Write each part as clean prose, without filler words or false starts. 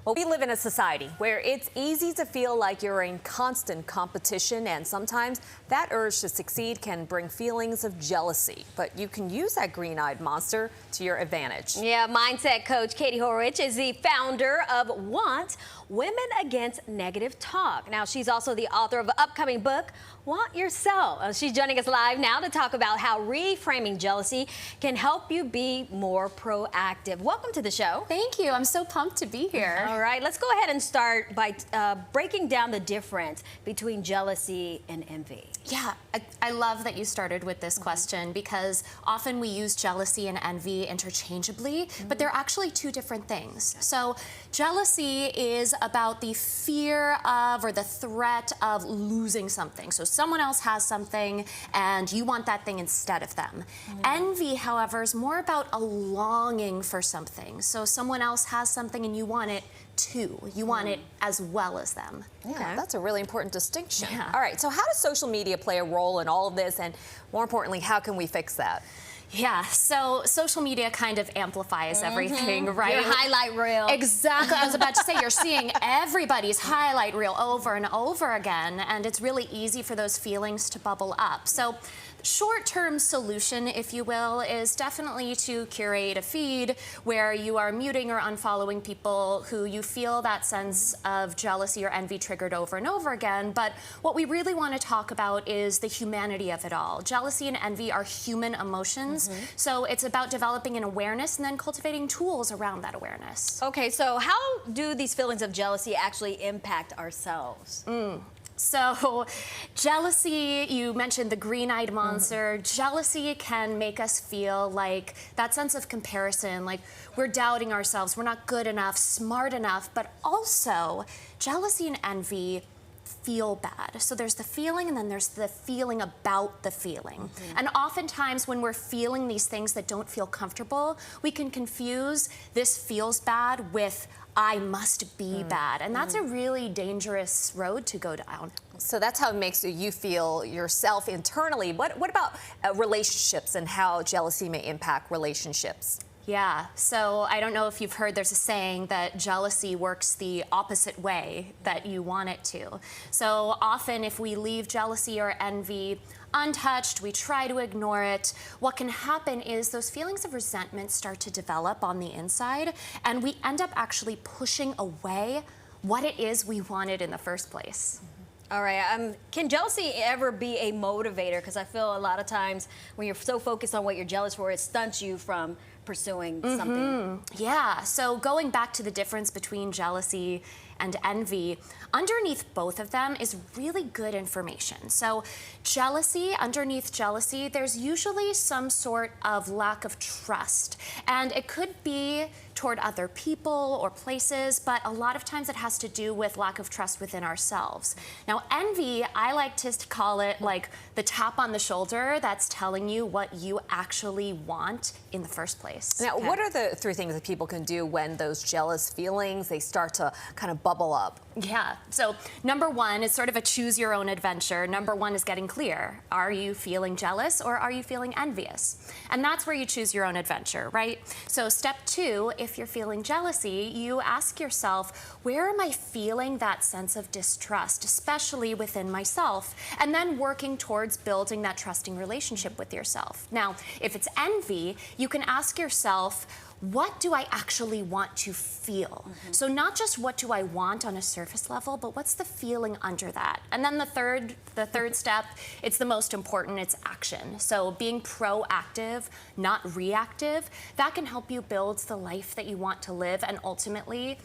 Well, we live in a society where it's easy to feel like you're in constant competition, and sometimes that urge to succeed can bring feelings of jealousy. But you can use that green-eyed monster to your advantage. Yeah, mindset coach Katie Horwitch is the founder of Want, Women Against Negative Talk. Now, she's also the author of an upcoming book, Want Yourself. She's joining us live now to talk about how reframing jealousy can help you be more proactive. Welcome to the show. Thank you. I'm so pumped to be here. All right, let's go ahead and start by breaking down the difference between jealousy and envy. Yeah, I love that you started with this question because often we use jealousy and envy interchangeably, but they're actually two different things. So jealousy is about the fear of or the threat of losing something. So someone else has something and you want that thing instead of them. Envy, however, is more about a longing for something. So someone else has something and you want it too. You want it as well as them. Yeah, that's a really important distinction. Yeah. All right, so how does social media play a role in all of this, and more importantly, how can we fix that? Yeah, so social media kind of amplifies everything, right? Your highlight reel. Exactly. I was about to say, you're seeing everybody's highlight reel over and over again, and it's really easy for those feelings to bubble up. So short-term solution, if you will, is definitely to curate a feed where you are muting or unfollowing people who you feel that sense of jealousy or envy triggered over and over again. But what we really want to talk about is the humanity of it all. Jealousy and envy are human emotions, so it's about developing an awareness and then cultivating tools around that awareness. Okay, so how do these feelings of jealousy actually impact ourselves? So jealousy, you mentioned the green-eyed monster. Jealousy can make us feel like that sense of comparison, like we're doubting ourselves, we're not good enough, smart enough, but also jealousy and envy feel bad. So there's the feeling and then there's the feeling about the feeling. And oftentimes when we're feeling these things that don't feel comfortable, we can confuse this feels bad with I must be bad. And that's a really dangerous road to go down. So that's how it makes you feel yourself internally. What about relationships and how jealousy may impact relationships? Yeah, so I don't know if you've heard, there's a saying that jealousy works the opposite way that you want it to. So often if we leave jealousy or envy untouched, we try to ignore it, what can happen is those feelings of resentment start to develop on the inside, and we end up actually pushing away what it is we wanted in the first place. All right, can jealousy ever be a motivator? Because I feel a lot of times when you're so focused on what you're jealous for, it stunts you from pursuing something. Yeah, so going back to the difference between jealousy and envy, underneath both of them is really good information. So jealousy, underneath jealousy, there's usually some sort of lack of trust. And it could be toward other people or places, but a lot of times it has to do with lack of trust within ourselves. Now envy, I like to call it like the tap on the shoulder that's telling you what you actually want in the first place. Now, what are the three things that people can do when those jealous feelings, they start to kind of bubble up? Yeah, so number one is sort of a choose your own adventure. Number one is getting clear. Are you feeling jealous or are you feeling envious? And that's where you choose your own adventure, right? So step two, if you're feeling jealousy, you ask yourself, where am I feeling that sense of distrust, especially within myself? And then working towards building that trusting relationship with yourself. Now, if it's envy, you can ask yourself, what do I actually want to feel? So not just what do I want on a surface level, but what's the feeling under that? And then the third step, it's the most important, it's action. So being proactive, not reactive, that can help you build the life that you want to live and ultimately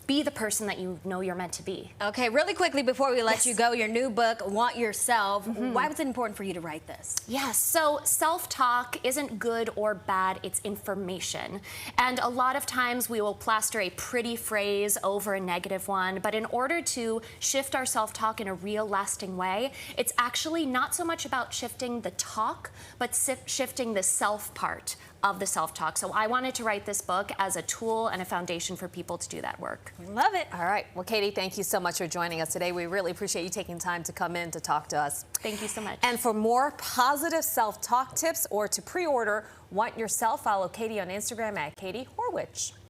be the person that you know you're meant to be. Okay, really quickly before we let you go, your new book, Want Yourself, why was it important for you to write this? Yes, so self-talk isn't good or bad, it's information. And a lot of times we will plaster a pretty phrase over a negative one, but in order to shift our self-talk in a real lasting way, it's actually not so much about shifting the talk, but shifting the self part of the self-talk. So I wanted to write this book as a tool and a foundation for people to do that work. Love it. All right. Well, Katie, thank you so much for joining us today. We really appreciate you taking time to come in to talk to us. Thank you so much. And for more positive self-talk tips or to pre-order Want Yourself, follow Katie on Instagram at Katie Horwitch.